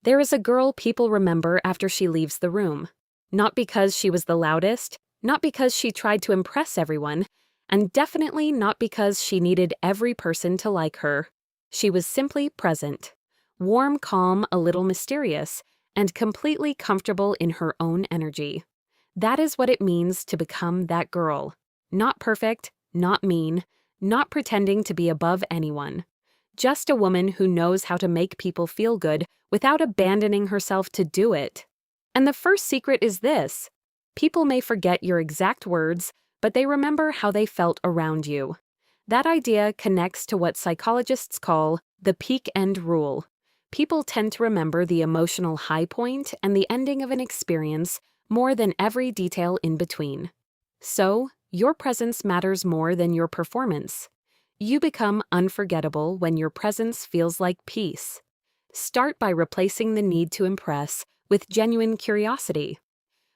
There is a girl people remember after she leaves the room. Not because she was the loudest, not because she tried to impress everyone, and definitely not because she needed every person to like her. She was simply present. Warm, calm, a little mysterious, and completely comfortable in her own energy. That is what it means to become that girl. Not perfect, not mean, not pretending to be above anyone. Just a woman who knows how to make people feel good without abandoning herself to do it. And the first secret is this: people may forget your exact words, but they remember how they felt around you. That idea connects to what psychologists call the peak end rule. People tend to remember the emotional high point and the ending of an experience more than every detail in between. So, your presence matters more than your performance. You become unforgettable when your presence feels like peace. Start by replacing the need to impress with genuine curiosity.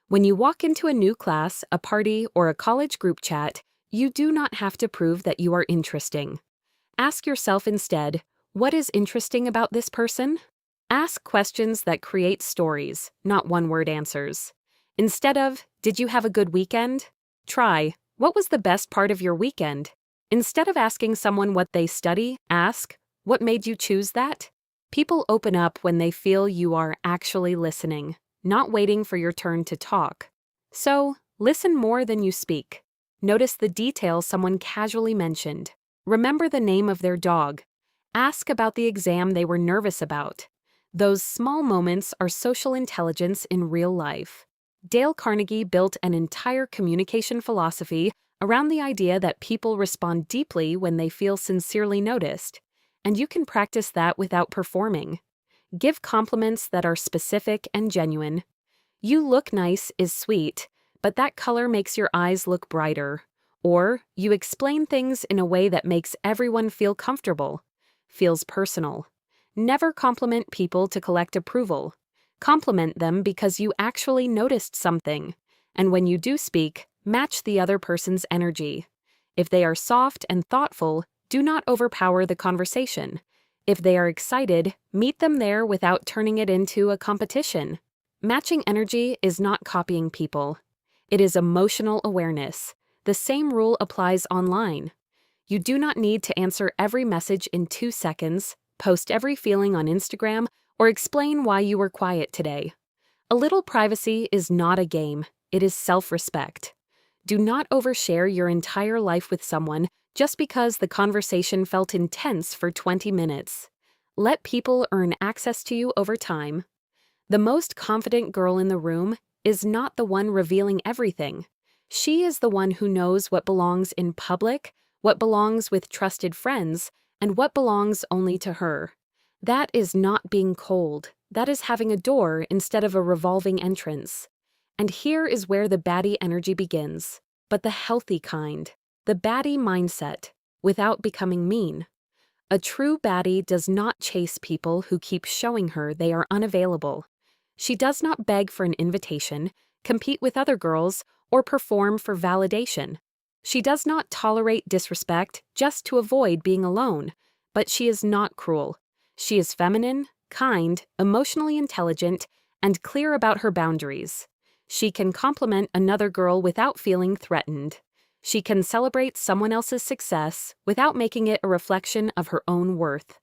When you walk into a new class, a party, or a college group chat, you do not have to prove that you are interesting. Ask yourself instead, what is interesting about this person? Ask questions that create stories, not one-word answers. Instead of, did you have a good weekend? Try, what was the best part of your weekend? Instead of asking someone what they study, ask, what made you choose that? People open up when they feel you are actually listening, not waiting for your turn to talk. So, listen more than you speak. Notice the detail someone casually mentioned. Remember the name of their dog. Ask about the exam they were nervous about. Those small moments are social intelligence in real life. Dale Carnegie built an entire communication philosophy around the idea that people respond deeply when they feel sincerely noticed, and you can practice that without performing. Give compliments that are specific and genuine. You look nice is sweet, but that color makes your eyes look brighter. Or you explain things in a way that makes everyone feel comfortable, feels personal. Never compliment people to collect approval. Compliment them because you actually noticed something, and when you do speak, match the other person's energy. If they are soft and thoughtful, do not overpower the conversation. If they are excited, meet them there without turning it into a competition. Matching energy is not copying people. It is emotional awareness. The same rule applies online. You do not need to answer every message in 2 seconds, post every feeling on Instagram, or explain why you were quiet today. A little privacy is not a game, it is self-respect. Do not overshare your entire life with someone just because the conversation felt intense for 20 minutes. Let people earn access to you over time. The most confident girl in the room is not the one revealing everything. She is the one who knows what belongs in public, what belongs with trusted friends, and what belongs only to her. That is not being cold. That is having a door instead of a revolving entrance. And here is where the baddie energy begins, but the healthy kind, the baddie mindset, without becoming mean. A true baddie does not chase people who keep showing her they are unavailable. She does not beg for an invitation, compete with other girls, or perform for validation. She does not tolerate disrespect just to avoid being alone, but she is not cruel. She is feminine, kind, emotionally intelligent, and clear about her boundaries. She can compliment another girl without feeling threatened. She can celebrate someone else's success without making it a reflection of her own worth.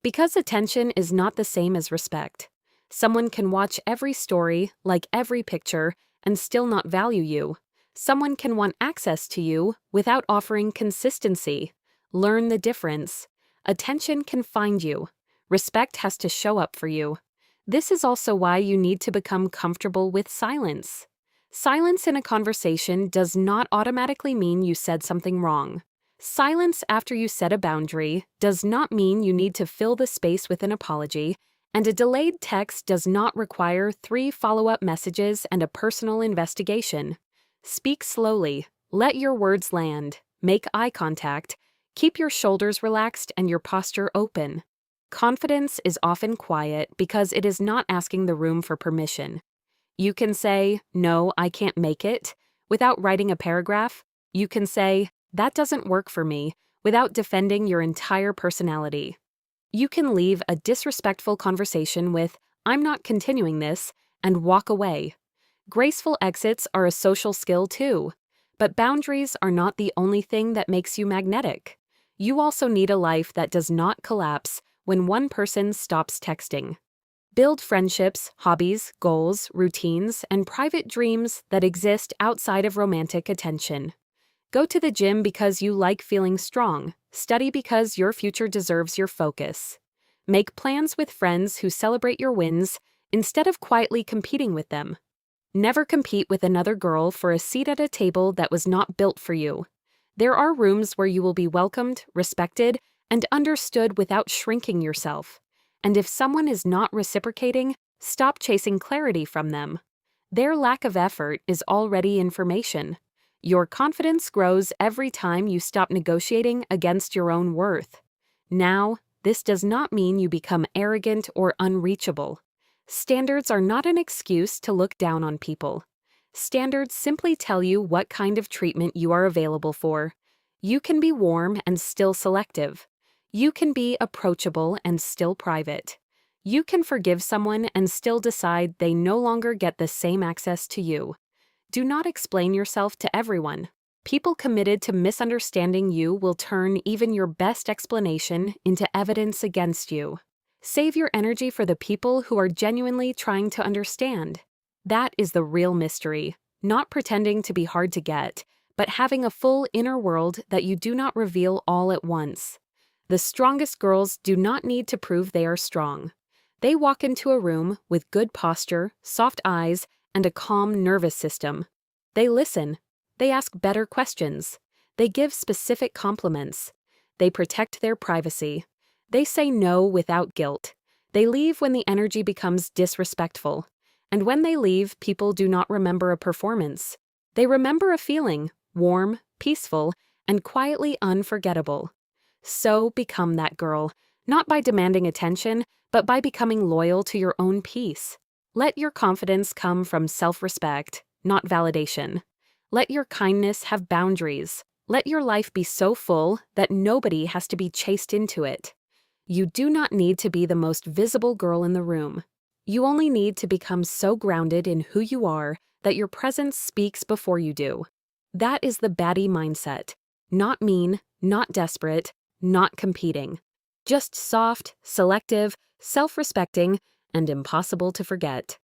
Because attention is not the same as respect. Someone can watch every story, like every picture, and still not value you. Someone can want access to you without offering consistency. Learn the difference. Attention can find you. Respect has to show up for you. This is also why you need to become comfortable with silence. Silence in a conversation does not automatically mean you said something wrong. Silence after you set a boundary does not mean you need to fill the space with an apology, and a delayed text does not require 3 follow-up messages and a personal investigation. Speak slowly, let your words land, make eye contact, keep your shoulders relaxed and your posture open. Confidence is often quiet because it is not asking the room for permission. You can say, "No, I can't make it," without writing a paragraph. You can say, "That doesn't work for me," without defending your entire personality. You can leave a disrespectful conversation with, "I'm not continuing this," and walk away. Graceful exits are a social skill too. But boundaries are not the only thing that makes you magnetic. You also need a life that does not collapse when one person stops texting. Build friendships, hobbies, goals, routines, and private dreams that exist outside of romantic attention. Go to the gym because you like feeling strong. Study because your future deserves your focus. Make plans with friends who celebrate your wins instead of quietly competing with them. Never compete with another girl for a seat at a table that was not built for you. There are rooms where you will be welcomed, respected, and understood without shrinking yourself. And if someone is not reciprocating, stop chasing clarity from them. Their lack of effort is already information. Your confidence grows every time you stop negotiating against your own worth. Now, this does not mean you become arrogant or unreachable. Standards are not an excuse to look down on people. Standards simply tell you what kind of treatment you are available for. You can be warm and still selective. You can be approachable and still private. You can forgive someone and still decide they no longer get the same access to you. Do not explain yourself to everyone. People committed to misunderstanding you will turn even your best explanation into evidence against you. Save your energy for the people who are genuinely trying to understand. That is the real mystery, not pretending to be hard to get, but having a full inner world that you do not reveal all at once. The strongest girls do not need to prove they are strong. They walk into a room with good posture, soft eyes, and a calm nervous system. They listen. They ask better questions. They give specific compliments. They protect their privacy. They say no without guilt. They leave when the energy becomes disrespectful. And when they leave, people do not remember a performance. They remember a feeling, warm, peaceful, and quietly unforgettable. So become that girl, not by demanding attention, but by becoming loyal to your own peace. Let your confidence come from self-respect, not validation. Let your kindness have boundaries. Let your life be so full that nobody has to be chased into it. You do not need to be the most visible girl in the room. You only need to become so grounded in who you are that your presence speaks before you do. That is the Baddie mindset. Not mean, not desperate, not competing. Just soft, selective, self-respecting, and impossible to forget.